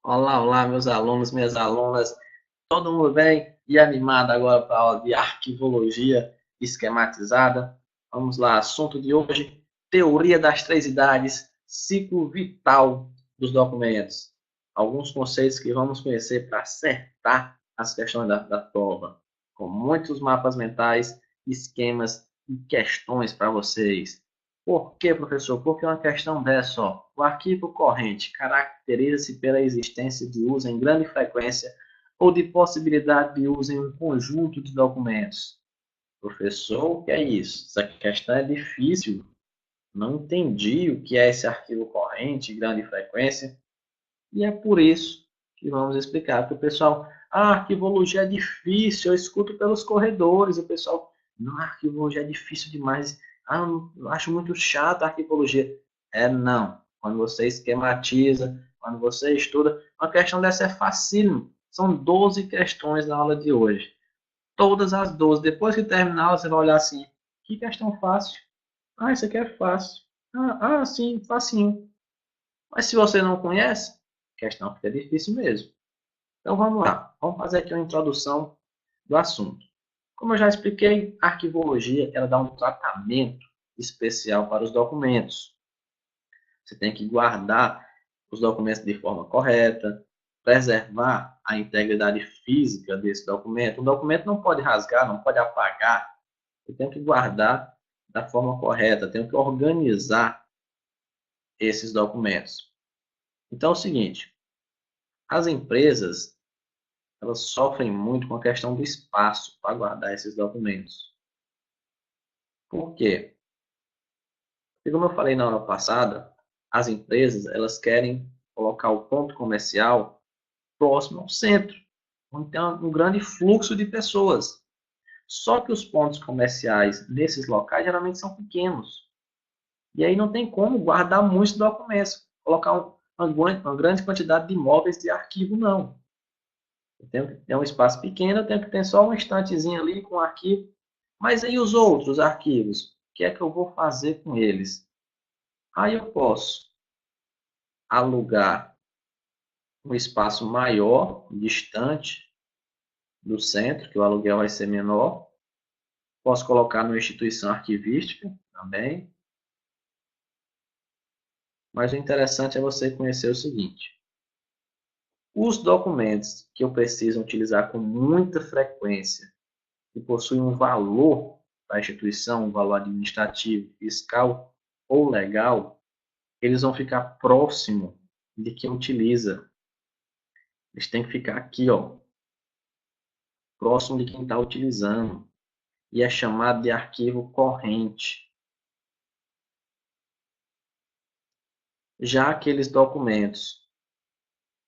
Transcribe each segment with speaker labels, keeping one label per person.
Speaker 1: Olá, olá, meus alunos, minhas alunas, todo mundo bem e animado agora para a aula de arquivologia esquematizada? Vamos lá, assunto de hoje: teoria das três idades, ciclo vital dos documentos. Alguns conceitos que vamos conhecer para acertar as questões da prova, com muitos mapas mentais, esquemas e questões para vocês. Por quê, professor? Porque uma questão dessa, ó, o arquivo corrente caracteriza-se pela existência de uso em grande frequência ou de possibilidade de uso em um conjunto de documentos. Professor, o que é isso? Essa questão é difícil. Não entendi o que é esse arquivo corrente, grande frequência, e é por isso que vamos explicar para o pessoal. Arquivologia é difícil, eu escuto pelos corredores, o pessoal, não, arquivologia é difícil demais. Eu acho muito chato a arquivologia. É não. Quando você esquematiza, quando você estuda, uma questão dessa é facílimo. São 12 questões na aula de hoje. Todas as 12. Depois que terminar, você vai olhar assim, que questão fácil. Isso aqui é fácil. Sim, facinho. Mas se você não conhece, a questão fica difícil mesmo. Então vamos lá, vamos fazer aqui uma introdução do assunto. Como eu já expliquei, a arquivologia ela dá um tratamento especial para os documentos. Você tem que guardar os documentos de forma correta, preservar a integridade física desse documento. O documento não pode rasgar, não pode apagar. Você tem que guardar da forma correta, tem que organizar esses documentos. Então é o seguinte, as empresas elas sofrem muito com a questão do espaço para guardar esses documentos. Por quê? Porque, como eu falei na aula passada, as empresas elas querem colocar o ponto comercial próximo ao centro, onde tem um grande fluxo de pessoas. Só que os pontos comerciais nesses locais geralmente são pequenos. E aí não tem como guardar muitos documentos, colocar uma grande quantidade de imóveis de arquivo, não. Eu tenho que ter um espaço pequeno, eu tenho que ter só uma estantezinha ali com arquivo. Mas aí os outros arquivos, o que é que eu vou fazer com eles? Aí eu posso alugar um espaço maior, distante do centro, que o aluguel vai ser menor. Posso colocar numa instituição arquivística também. Mas o interessante é você conhecer o seguinte: os documentos que eu preciso utilizar com muita frequência e possuem um valor para a instituição, um valor administrativo, fiscal ou legal, eles vão ficar próximo de quem utiliza. Eles têm que ficar aqui, ó, próximo de quem está utilizando. E é chamado de arquivo corrente. Já aqueles documentos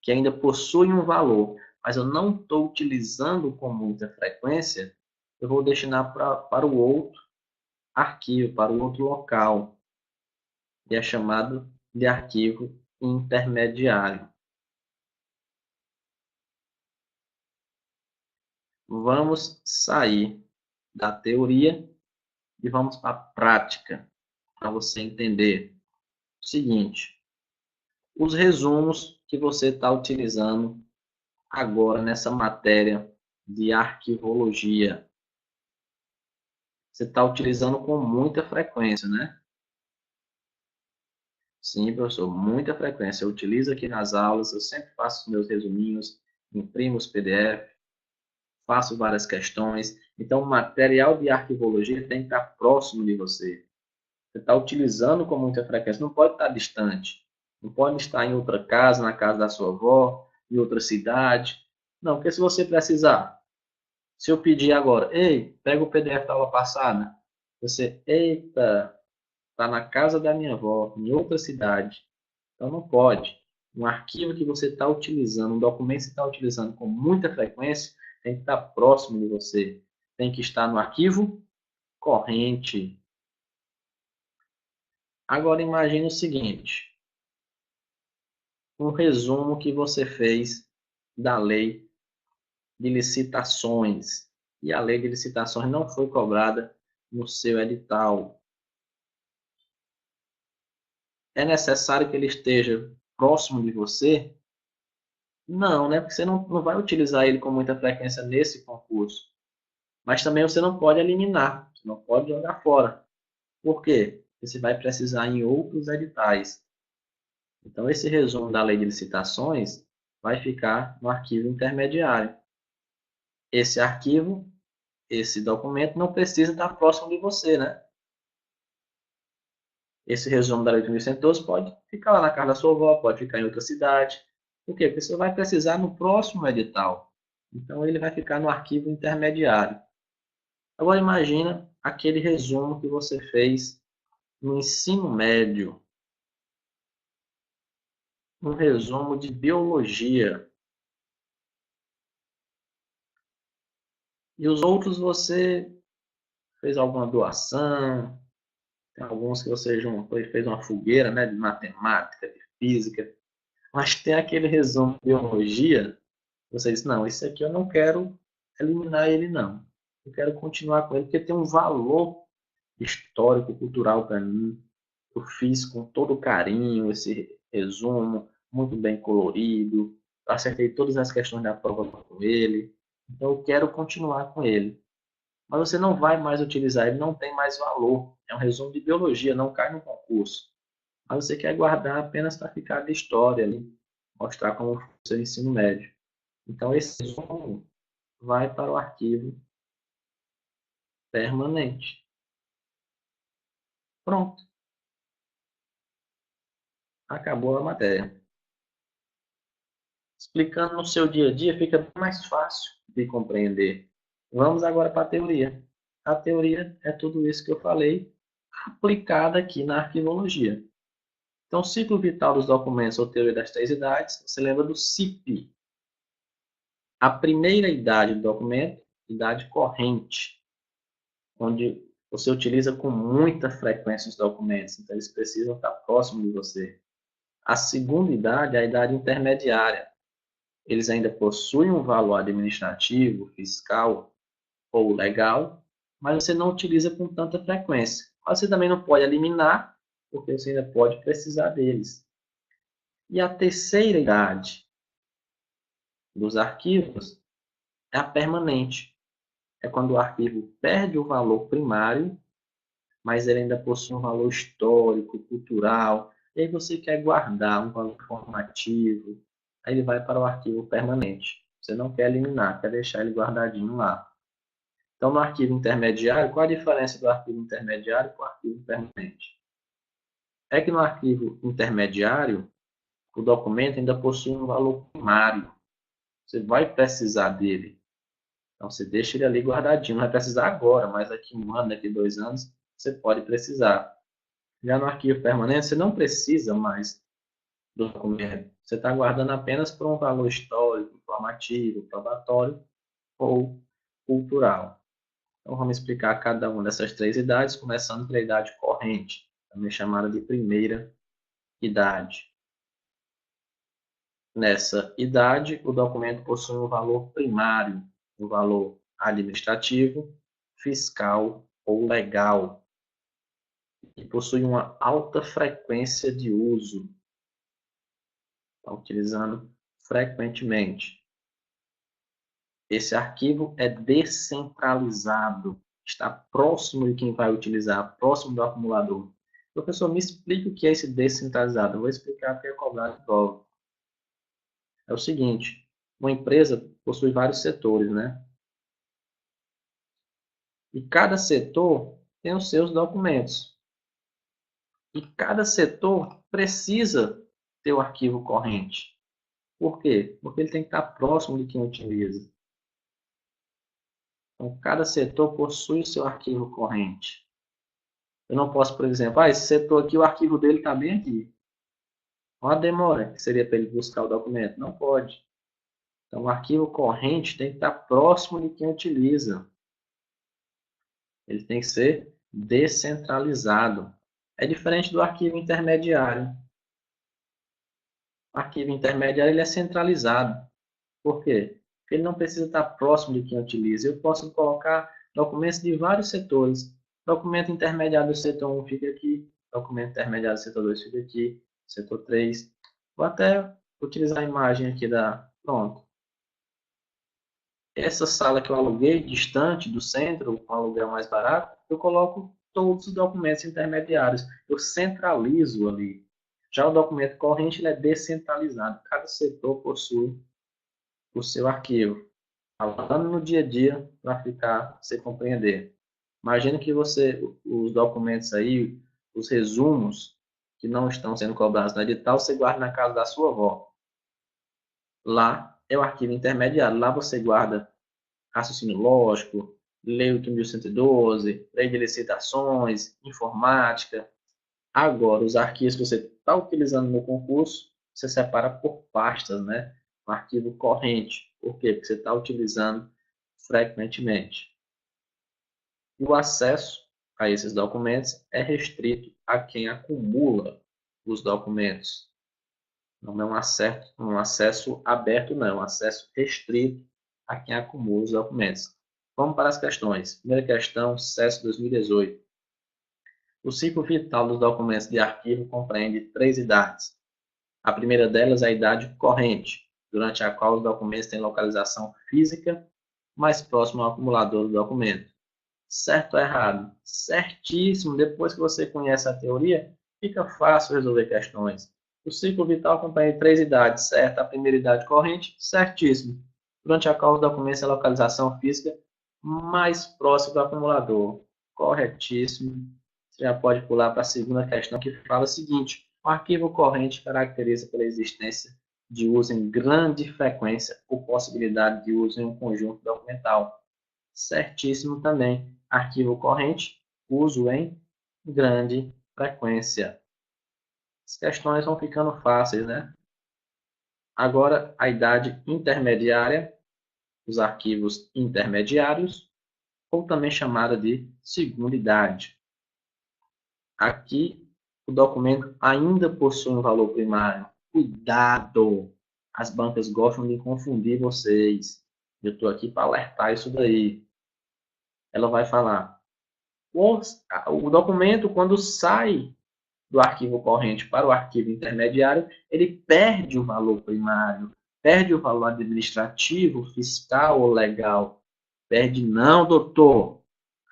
Speaker 1: que ainda possuem um valor, mas eu não estou utilizando com muita frequência, eu vou destinar para o outro arquivo, para o outro local. E é chamado de arquivo intermediário. Vamos sair da teoria e vamos para a prática, para você entender o seguinte: os resumos que você está utilizando agora nessa matéria de arquivologia. Você está utilizando com muita frequência, né? Sim, professor, muita frequência. Eu utilizo aqui nas aulas, eu sempre faço os meus resuminhos, imprimo os PDF, faço várias questões. Então, o material de arquivologia tem que estar próximo de você. Você está utilizando com muita frequência, não pode estar distante. Não pode estar em outra casa, na casa da sua avó, em outra cidade. Não, porque se você precisar, se eu pedir agora, ei, pega o PDF da aula passada, você, eita, está na casa da minha avó, em outra cidade. Então não pode. Um arquivo que você está utilizando, um documento que você está utilizando com muita frequência, tem que estar próximo de você. Tem que estar no arquivo corrente. Agora imagine o seguinte: um resumo que você fez da lei de licitações. E a lei de licitações não foi cobrada no seu edital. É necessário que ele esteja próximo de você? Não, né? Porque você não vai utilizar ele com muita frequência nesse concurso. Mas também você não pode eliminar, você não pode jogar fora. Por quê? Porque você vai precisar em outros editais. Então, esse resumo da lei de licitações vai ficar no arquivo intermediário. Esse arquivo, esse documento, não precisa estar próximo de você, né? Esse resumo da lei de 1112 pode ficar lá na casa da sua avó, pode ficar em outra cidade. Por quê? Porque você vai precisar no próximo edital. Então, ele vai ficar no arquivo intermediário. Agora, imagina aquele resumo que você fez no ensino médio, um resumo de biologia. E os outros você fez alguma doação, tem alguns que você juntou e fez uma fogueira, né, de matemática, de física, mas tem aquele resumo de biologia, você diz, não, esse aqui eu não quero eliminar ele, não. Eu quero continuar com ele, porque tem um valor histórico, cultural para mim. Eu fiz com todo carinho esse resumo, muito bem colorido, acertei todas as questões da prova com ele, então eu quero continuar com ele. Mas você não vai mais utilizar, ele não tem mais valor. É um resumo de biologia, não cai no concurso. Mas você quer guardar apenas para ficar de história ali, mostrar como foi o seu ensino médio. Então esse resumo vai para o arquivo permanente. Pronto, acabou a matéria. Explicando no seu dia a dia fica bem mais fácil de compreender. Vamos agora para a teoria. A teoria é tudo isso que eu falei, aplicada aqui na arquivologia. Então, o ciclo vital dos documentos ou teoria das três idades, você lembra do CIP. A primeira idade do documento, idade corrente, onde você utiliza com muita frequência os documentos, então eles precisam estar próximos de você. A segunda idade é a idade intermediária. Eles ainda possuem um valor administrativo, fiscal ou legal, mas você não utiliza com tanta frequência. Mas você também não pode eliminar, porque você ainda pode precisar deles. E a terceira idade dos arquivos é a permanente. É quando o arquivo perde o valor primário, mas ele ainda possui um valor histórico, cultural, e aí você quer guardar um valor informativo, aí ele vai para o arquivo permanente. Você não quer eliminar, quer deixar ele guardadinho lá. Então, no arquivo intermediário, qual a diferença do arquivo intermediário para o arquivo permanente? É que no arquivo intermediário, o documento ainda possui um valor primário. Você vai precisar dele. Então, você deixa ele ali guardadinho. Não vai precisar agora, mas daqui um ano, daqui 2 anos, você pode precisar. Já no arquivo permanente, você não precisa mais do documento. Você está guardando apenas por um valor histórico, informativo, probatório ou cultural. Então, vamos explicar cada uma dessas três idades, começando pela idade corrente, também chamada de primeira idade. Nessa idade, o documento possui um valor primário, um valor administrativo, fiscal ou legal, e possui uma alta frequência de uso, está utilizando frequentemente. Esse arquivo é descentralizado, está próximo de quem vai utilizar, próximo do acumulador. Professor, me explica o que é esse descentralizado. Eu vou explicar porque é cobrado de prova. É o seguinte, uma empresa possui vários setores, né? E cada setor tem os seus documentos. E cada setor precisa ter o arquivo corrente. Por quê? Porque ele tem que estar próximo de quem utiliza. Então, cada setor possui o seu arquivo corrente. Eu não posso, por exemplo, esse setor aqui, o arquivo dele está bem aqui. Olha a demora que seria para ele buscar o documento. Não pode. Então, o arquivo corrente tem que estar próximo de quem utiliza. Ele tem que ser descentralizado. É diferente do arquivo intermediário. O arquivo intermediário ele é centralizado. Por quê? Porque ele não precisa estar próximo de quem utiliza. Eu posso colocar documentos de vários setores. Documento intermediário do setor 1 fica aqui. Documento intermediário do setor 2 fica aqui. Setor 3. Vou até utilizar a imagem aqui Pronto. Essa sala que eu aluguei, distante do centro, com aluguel mais barato, eu coloco todos os documentos intermediários. Eu centralizo ali. Já o documento corrente ele é descentralizado. Cada setor possui o seu arquivo. Falando no dia a dia, para ficar, você compreender. Imagina que você, os documentos aí, os resumos que não estão sendo cobrados no edital, você guarda na casa da sua avó. Lá é o arquivo intermediário. Lá você guarda raciocínio lógico, Lei 8.112, Lei de licitações, informática. Agora, os arquivos que você está utilizando no concurso, você separa por pastas, né? Um arquivo corrente. Por quê? Porque você está utilizando frequentemente. E o acesso a esses documentos é restrito a quem acumula os documentos. Não é um acesso aberto, não. É um acesso restrito a quem acumula os documentos. Vamos para as questões. Primeira questão, CES 2018. O ciclo vital dos documentos de arquivo compreende 3 idades. A primeira delas é a idade corrente, durante a qual os documentos têm localização física mais próxima ao acumulador do documento. Certo ou errado? Certíssimo. Depois que você conhece a teoria, fica fácil resolver questões. O ciclo vital compreende 3 idades, certo? A primeira idade corrente, certíssimo. Durante a qual os documentos têm localização física mais próxima do acumulador. Corretíssimo. Você já pode pular para a segunda questão, que fala o seguinte: o arquivo corrente caracteriza pela existência de uso em grande frequência ou possibilidade de uso em um conjunto documental. Certíssimo também. Arquivo corrente, uso em grande frequência. As questões vão ficando fáceis, né? Agora, a idade intermediária, os arquivos intermediários, ou também chamada de segunda idade. Aqui, o documento ainda possui um valor primário. Cuidado! As bancas gostam de confundir vocês. Eu estou aqui para alertar isso daí. Ela vai falar: o documento, quando sai do arquivo corrente para o arquivo intermediário, ele perde o valor primário, perde o valor administrativo, fiscal ou legal. Perde não, doutor.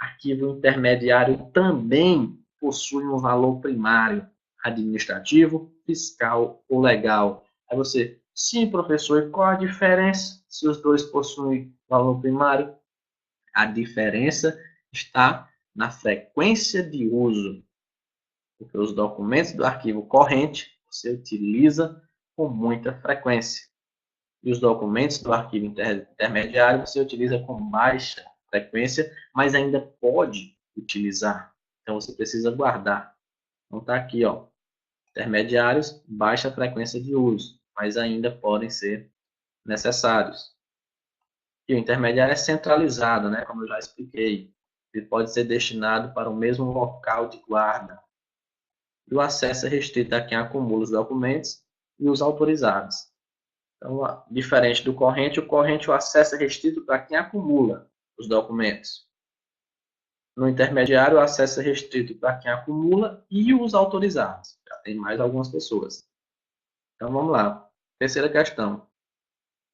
Speaker 1: Arquivo intermediário também possui um valor primário, administrativo, fiscal ou legal. Aí você, sim, professor, e qual a diferença se os dois possuem valor primário? A diferença está na frequência de uso, porque os documentos do arquivo corrente você utiliza com muita frequência. E os documentos do arquivo intermediário você utiliza com baixa frequência, mas ainda pode utilizar. Então você precisa guardar. Então está aqui, ó, intermediários, baixa frequência de uso, mas ainda podem ser necessários. E o intermediário é centralizado, né, como eu já expliquei. Ele pode ser destinado para o mesmo local de guarda. E o acesso é restrito a quem acumula os documentos e os autorizados. Então, diferente do corrente, o acesso é restrito para quem acumula os documentos. No intermediário, o acesso é restrito para quem acumula e os autorizados. Já tem mais algumas pessoas. Então, vamos lá. Terceira questão.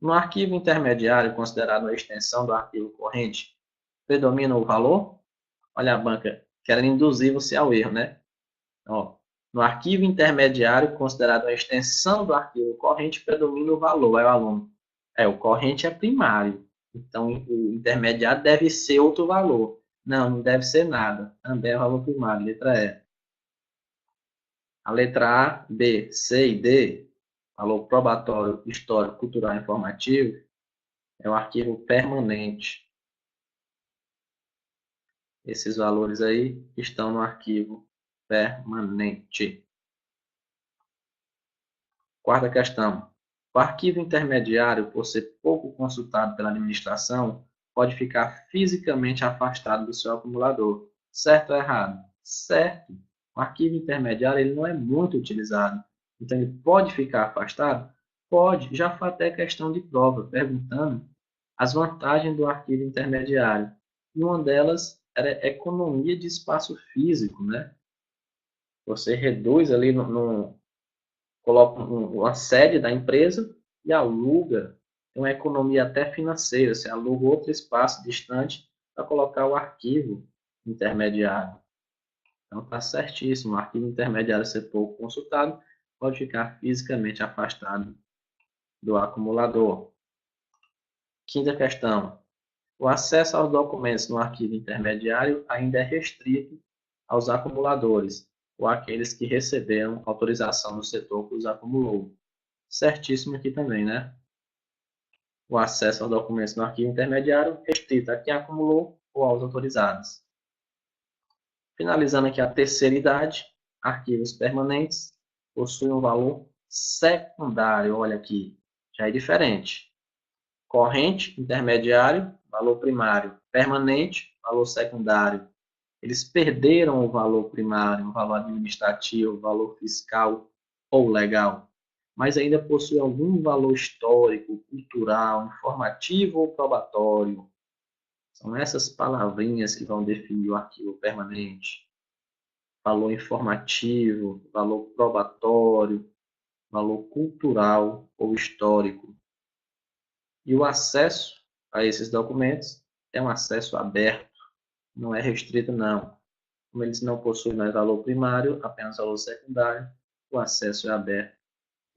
Speaker 1: No arquivo intermediário, considerado a extensão do arquivo corrente, predomina o valor? Olha a banca querendo induzir você ao erro, né? Ó, no arquivo intermediário, considerado a extensão do arquivo corrente, predomina o valor. Aí o aluno, o corrente é primário, então o intermediário deve ser outro valor. Não, não deve ser nada. Também é valor primário, letra E. A letra A, B, C e D, valor probatório, histórico, cultural e informativo, é o arquivo permanente. Esses valores aí estão no arquivo permanente. Quarta questão. O arquivo intermediário, por ser pouco consultado pela administração, pode ficar fisicamente afastado do seu acumulador. Certo ou errado? Certo. O arquivo intermediário ele não é muito utilizado. Então, ele pode ficar afastado? Pode. Já foi até questão de prova, perguntando as vantagens do arquivo intermediário. E uma delas era economia de espaço físico, né? Você reduz ali coloca uma sede da empresa e aluga uma economia até financeira. Você aluga outro espaço distante para colocar o arquivo intermediário. Então, está certíssimo. O arquivo intermediário ser pouco consultado pode ficar fisicamente afastado do acumulador. Quinta questão. O acesso aos documentos no arquivo intermediário ainda é restrito aos acumuladores ou àqueles que receberam autorização do setor que os acumulou. Certíssimo aqui também, né? O acesso aos documentos no arquivo intermediário restrito a quem acumulou ou aos autorizados. Finalizando aqui a terceira idade, arquivos permanentes possuem um valor secundário. Olha aqui, já é diferente. Corrente, intermediário, valor primário. Permanente, valor secundário. Eles perderam o valor primário, o valor administrativo, o valor fiscal ou legal, mas ainda possui algum valor histórico, cultural, informativo ou probatório. São essas palavrinhas que vão definir o arquivo permanente. Valor informativo, valor probatório, valor cultural ou histórico. E o acesso a esses documentos é um acesso aberto, não é restrito não. Como eles não possuem mais valor primário, apenas valor secundário, o acesso é aberto.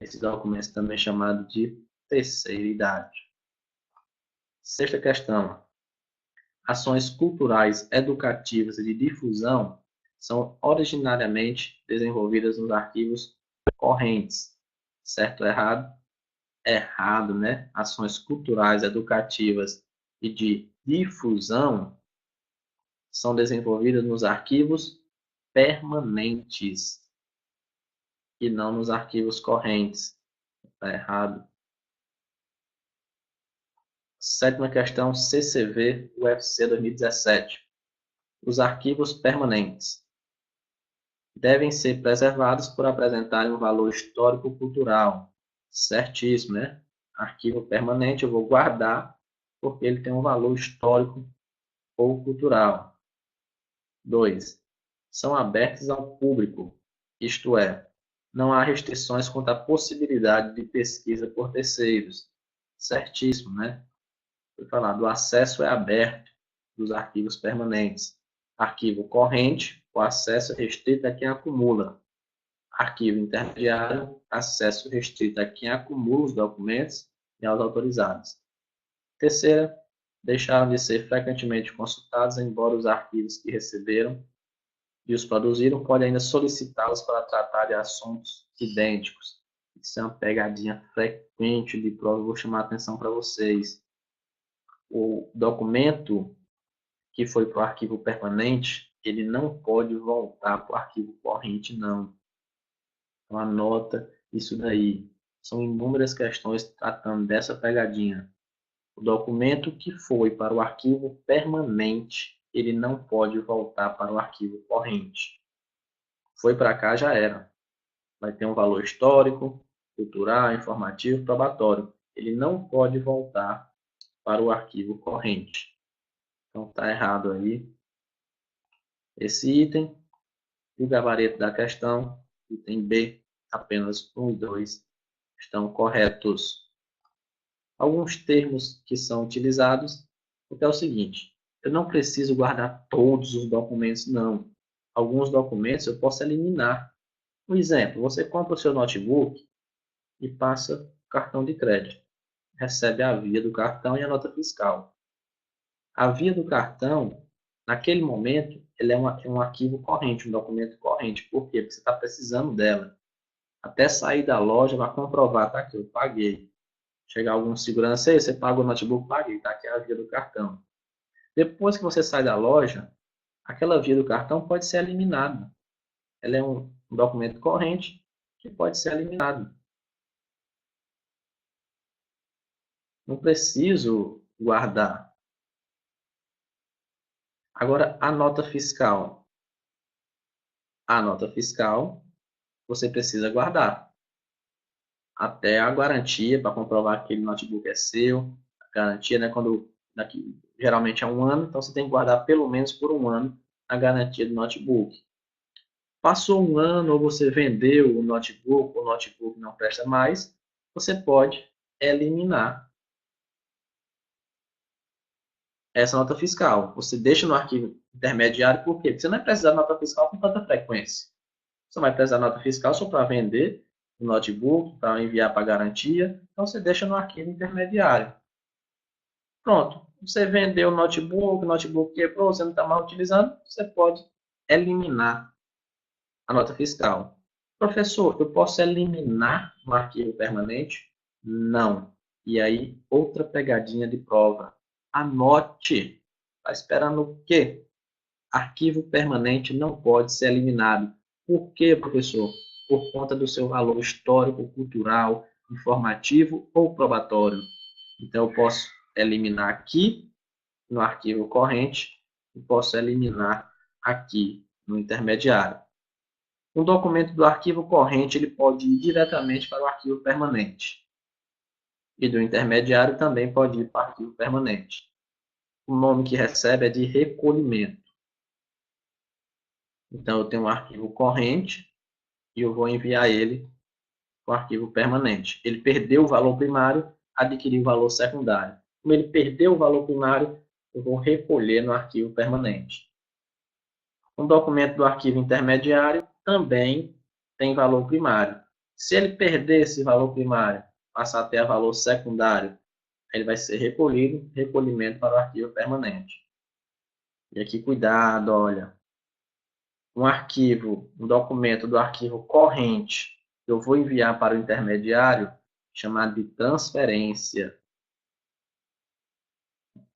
Speaker 1: Esse documento é também chamado de terceira idade. Sexta questão. Ações culturais, educativas e de difusão são originariamente desenvolvidas nos arquivos correntes. Certo ou errado? Errado, né? Ações culturais, educativas e de difusão são desenvolvidas nos arquivos permanentes e não nos arquivos correntes. Está errado. Sétima questão, CCV, UFC 2017. Os arquivos permanentes devem ser preservados por apresentarem um valor histórico-cultural. Certíssimo, né? Arquivo permanente eu vou guardar porque ele tem um valor histórico ou cultural. 2. São abertos ao público, isto é, não há restrições quanto à possibilidade de pesquisa por terceiros. Certíssimo, né? Foi falado, o acesso é aberto dos arquivos permanentes. Arquivo corrente, o acesso é restrito a quem acumula. Arquivo intermediário, acesso restrito a quem acumula os documentos e aos autorizados. Terceira, deixaram de ser frequentemente consultados, embora os arquivos que receberam e os produziram podem ainda solicitá-los para tratar de assuntos idênticos. Isso é uma pegadinha frequente de prova, vou chamar a atenção para vocês. O documento que foi para o arquivo permanente, ele não pode voltar para o arquivo corrente, não. Então, anota isso daí. São inúmeras questões tratando dessa pegadinha. O documento que foi para o arquivo permanente, ele não pode voltar para o arquivo corrente. Foi para cá, já era. Vai ter um valor histórico, cultural, informativo, probatório. Ele não pode voltar para o arquivo corrente. Então, está errado aí esse item. E o gabarito da questão, item B, apenas 1 e 2 estão corretos. Alguns termos que são utilizados, porque é o seguinte, eu não preciso guardar todos os documentos, não. Alguns documentos eu posso eliminar. Um exemplo, você compra o seu notebook e passa o cartão de crédito. Recebe a via do cartão e a nota fiscal. A via do cartão, naquele momento, ele é um arquivo corrente, um documento corrente. Por quê? Porque você está precisando dela. Até sair da loja, vai comprovar, tá aqui, eu paguei. Chegar algum segurança, aí você pagou o notebook, paguei, tá aqui a via do cartão. Depois que você sai da loja, aquela via do cartão pode ser eliminada. Ela é um documento corrente que pode ser eliminado. Não preciso guardar. Agora, a nota fiscal. A nota fiscal, você precisa guardar. Até a garantia, para comprovar que aquele notebook é seu. A garantia, né, geralmente é 1 ano, então você tem que guardar pelo menos por 1 ano a garantia do notebook. Passou 1 ano ou você vendeu o notebook não presta mais, você pode eliminar essa nota fiscal. Você deixa no arquivo intermediário, por quê? Porque você não vai precisar de nota fiscal com tanta frequência. Você vai precisar de nota fiscal só para vender o notebook, para enviar para garantia. Então, você deixa no arquivo intermediário. Pronto. Você vendeu o notebook quebrou, você não está mais utilizando, você pode eliminar a nota fiscal. Professor, eu posso eliminar um arquivo permanente? Não. E aí, outra pegadinha de prova. Anote. Está esperando o quê? Arquivo permanente não pode ser eliminado. Por quê, professor? Por conta do seu valor histórico, cultural, informativo ou probatório. Então, eu posso eliminar aqui no arquivo corrente e posso eliminar aqui no intermediário. Um documento do arquivo corrente ele pode ir diretamente para o arquivo permanente. E do intermediário também pode ir para o arquivo permanente. O nome que recebe é de recolhimento. Então, eu tenho um arquivo corrente e eu vou enviar ele para o arquivo permanente. Ele perdeu o valor primário, adquiriu o valor secundário. Como ele perdeu o valor primário, eu vou recolher no arquivo permanente. Um documento do arquivo intermediário também tem valor primário. Se ele perder esse valor primário, passar a ter valor secundário, ele vai ser recolhido, recolhimento para o arquivo permanente. E aqui, cuidado, olha. Um documento do arquivo corrente, eu vou enviar para o intermediário, chamado de transferência.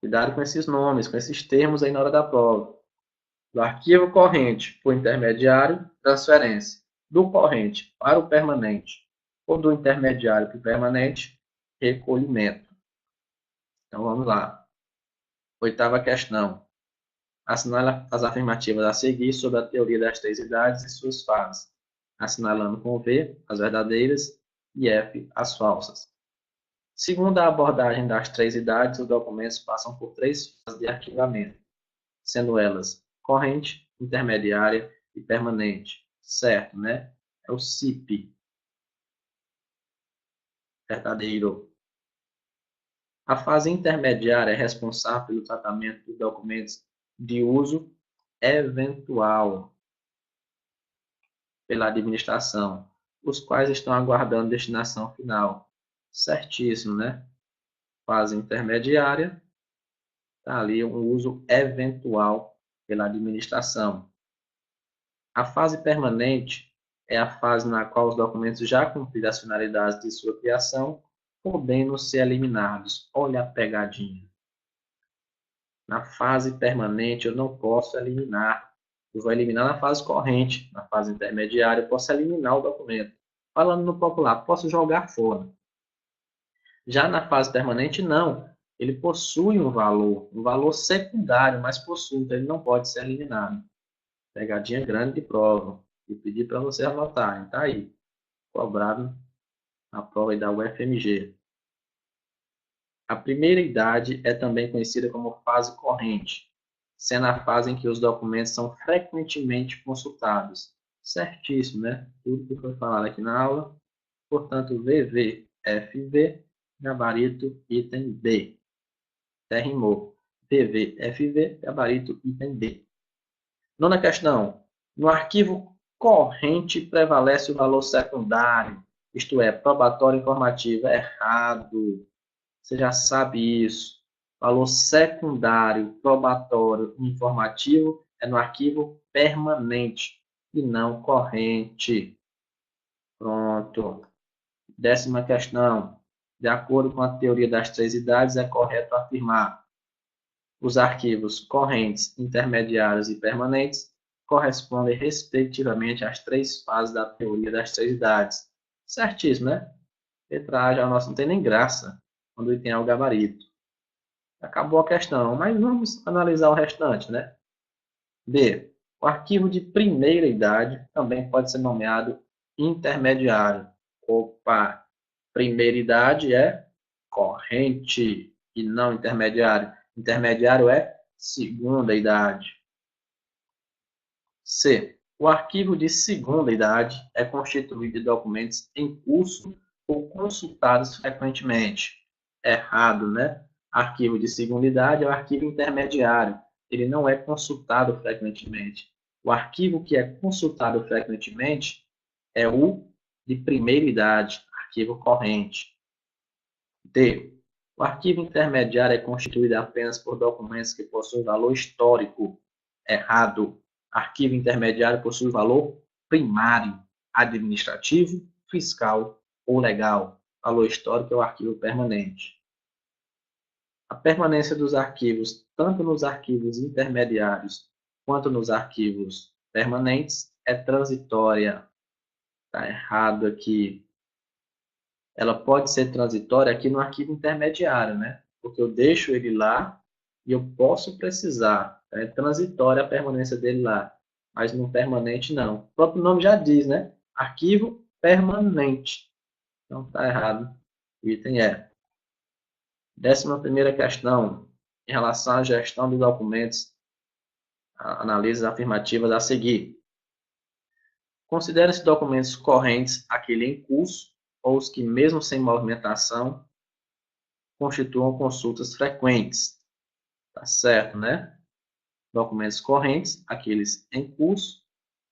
Speaker 1: Cuidado com esses nomes, com esses termos aí na hora da prova. Do arquivo corrente para o intermediário, transferência. Do corrente para o permanente ou do intermediário para o permanente, recolhimento. Então vamos lá. Oitava questão. Assinala as afirmativas a seguir sobre a teoria das três idades e suas fases, assinalando com V as verdadeiras e F as falsas. Segundo a abordagem das três idades, os documentos passam por três fases de arquivamento, sendo elas corrente, intermediária e permanente. Certo, né? É o CIP. Verdadeiro. A fase intermediária é responsável pelo tratamento dos documentos de uso eventual pela administração, os quais estão aguardando destinação final. Certíssimo, né? Fase intermediária, está ali um uso eventual pela administração. A fase permanente é a fase na qual os documentos já cumpriram as finalidades de sua criação, podendo ser eliminados. Olha a pegadinha. Na fase permanente, eu não posso eliminar. Eu vou eliminar na fase corrente. Na fase intermediária, eu posso eliminar o documento. Falando no popular, posso jogar fora. Já na fase permanente, não. Ele possui um valor secundário, mas possui, então ele não pode ser eliminado. Pegadinha grande de prova. E pedir para você anotar, está aí. Cobrado na prova da UFMG. A primeira idade é também conhecida como fase corrente, sendo a fase em que os documentos são frequentemente consultados. Certíssimo, né? Tudo que foi falado aqui na aula. Portanto, VVFV, gabarito, item B. Até rimou. VVFV, gabarito, item B. Nona questão. No arquivo corrente prevalece o valor secundário, isto é, probatório informativo. Errado. Você já sabe isso. Valor secundário, probatório, informativo é no arquivo permanente e não corrente. Pronto. Décima questão. De acordo com a teoria das três idades, é correto afirmar os arquivos correntes, intermediários e permanentes correspondem respectivamente às três fases da teoria das três idades. Certíssimo, né? Letra A já nossa, não tem nem graça quando o item é o gabarito. Acabou a questão, mas vamos analisar o restante, né? B. O arquivo de primeira idade também pode ser nomeado intermediário. Opa! Primeira idade é corrente e não intermediário. Intermediário é segunda idade. C. O arquivo de segunda idade é constituído de documentos em curso ou consultados frequentemente. Errado, né? Arquivo de segunda idade é o arquivo intermediário. Ele não é consultado frequentemente. O arquivo que é consultado frequentemente é o de primeira idade, arquivo corrente. D. O arquivo intermediário é constituído apenas por documentos que possuem valor histórico. Errado. Arquivo intermediário possui valor primário, administrativo, fiscal ou legal. Valor histórico é o arquivo permanente. A permanência dos arquivos, tanto nos arquivos intermediários quanto nos arquivos permanentes, é transitória. Está errado aqui. Ela pode ser transitória aqui no arquivo intermediário, né? Porque eu deixo ele lá e eu posso precisar. É transitória a permanência dele lá, mas no permanente não. O próprio nome já diz, né? Arquivo permanente. Então está errado. O item é. 11ª questão, em relação à gestão de documentos, análises afirmativas a seguir. Considere-se documentos correntes aquele em curso ou os que, mesmo sem movimentação, constituam consultas frequentes. Tá certo, né? Documentos correntes, aqueles em curso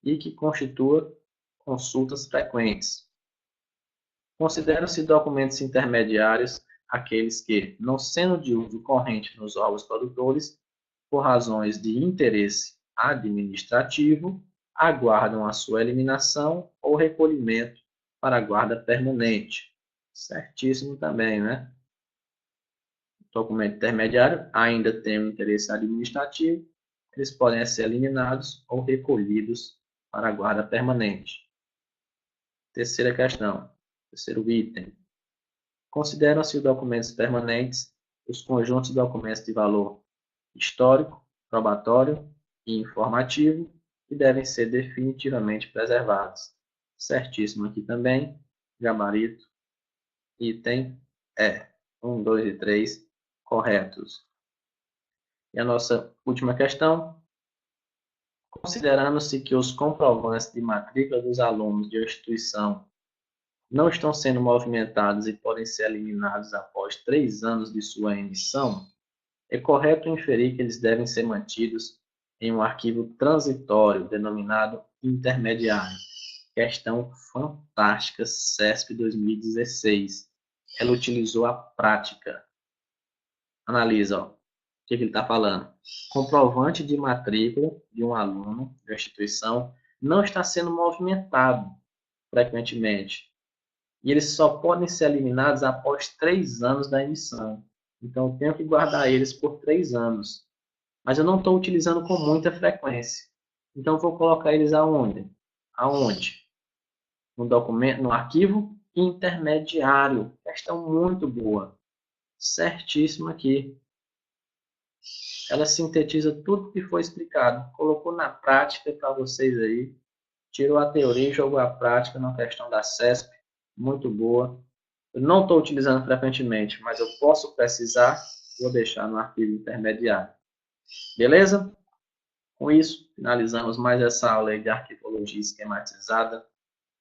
Speaker 1: e que constituam consultas frequentes. Consideram-se documentos intermediários aqueles que, não sendo de uso corrente nos órgãos produtores, por razões de interesse administrativo, aguardam a sua eliminação ou recolhimento para a guarda permanente. Certíssimo também, né? Documento intermediário ainda tem um interesse administrativo, eles podem ser eliminados ou recolhidos para a guarda permanente. Terceira questão, terceiro item. Consideram-se documentos permanentes os conjuntos de documentos de valor histórico, probatório e informativo que devem ser definitivamente preservados. Certíssimo aqui também, gabarito, item E. 1, 2 e 3 corretos. E a nossa última questão. Considerando-se que os comprovantes de matrícula dos alunos de uma instituição não estão sendo movimentados e podem ser eliminados após 3 anos de sua emissão, é correto inferir que eles devem ser mantidos em um arquivo transitório denominado intermediário. Questão fantástica, CESP 2016. Ela utilizou a prática. Analisa, ó, o que ele está falando. Comprovante de matrícula de um aluno da instituição não está sendo movimentado frequentemente. E eles só podem ser eliminados após 3 anos da emissão. Então, eu tenho que guardar eles por 3 anos. Mas eu não estou utilizando com muita frequência. Então, eu vou colocar eles aonde? Aonde? No documento, no arquivo intermediário. Questão muito boa. Certíssima aqui. Ela sintetiza tudo que foi explicado. Colocou na prática para vocês aí. Tirou a teoria e jogou a prática na questão da CESP. Muito boa. Eu não estou utilizando frequentemente, mas eu posso precisar. Vou deixar no arquivo intermediário. Beleza? Com isso, finalizamos mais essa aula de arquivologia esquematizada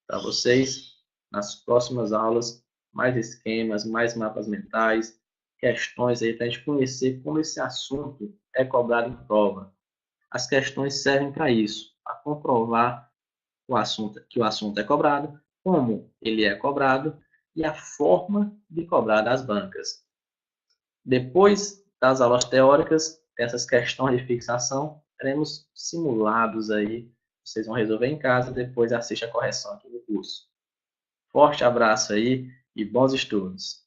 Speaker 1: para vocês. Nas próximas aulas, mais esquemas, mais mapas mentais, questões aí para a gente conhecer como esse assunto é cobrado em prova. As questões servem para isso, para comprovar que o assunto é cobrado, como ele é cobrado e a forma de cobrar das bancas. Depois das aulas teóricas, dessas questões de fixação, teremos simulados aí. Vocês vão resolver em casa, depois assiste a correção aqui no curso. Forte abraço aí e bons estudos!